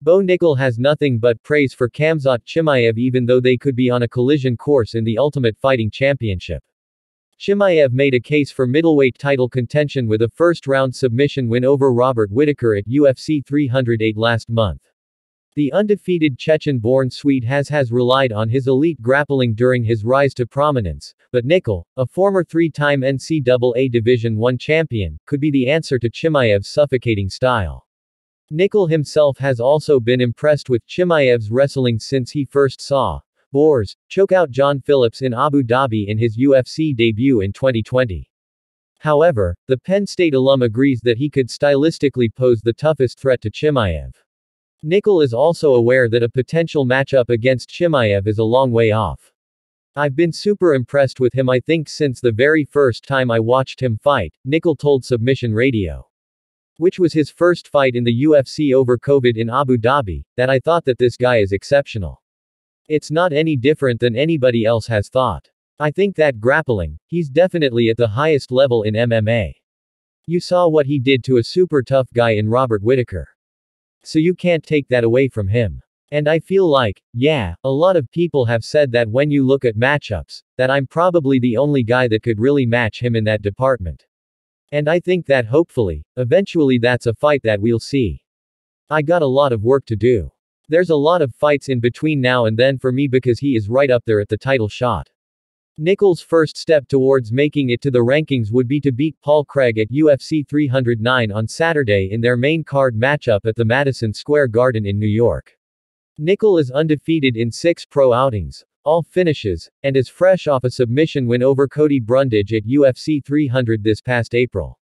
Nickal has nothing but praise for Khamzat Chimaev even though they could be on a collision course in the Ultimate Fighting Championship. Chimaev made a case for middleweight title contention with a first-round submission win over Robert Whittaker at UFC 308 last month. The undefeated Chechen-born Swede has relied on his elite grappling during his rise to prominence, but Nickal, a former three-time NCAA Division I champion, could be the answer to Chimaev's suffocating style. Nickal himself has also been impressed with Chimaev's wrestling since he first saw Borz choke out John Phillips in Abu Dhabi in his UFC debut in 2020. However, the Penn State alum agrees that he could stylistically pose the toughest threat to Chimaev. Nickal is also aware that a potential matchup against Chimaev is a long way off. "I've been super impressed with him I think since the very first time I watched him fight," Nickal told Submission Radio. Which was his first fight in the UFC over COVID in Abu Dhabi, that I thought that this guy is exceptional. It's not any different than anybody else has thought. I think that grappling, he's definitely at the highest level in MMA. You saw what he did to a super tough guy in Robert Whittaker. So you can't take that away from him. And I feel like, yeah, a lot of people have said that when you look at matchups, that I'm probably the only guy that could really match him in that department. And I think that hopefully, eventually that's a fight that we'll see. I got a lot of work to do. There's a lot of fights in between now and then for me because he is right up there at the title shot." Nickal's first step towards making it to the rankings would be to beat Paul Craig at UFC 309 on Saturday in their main card matchup at the Madison Square Garden in New York. Nickal is undefeated in 6 pro outings, all finishes, and is fresh off a submission win over Cody Brundage at UFC 300 this past April.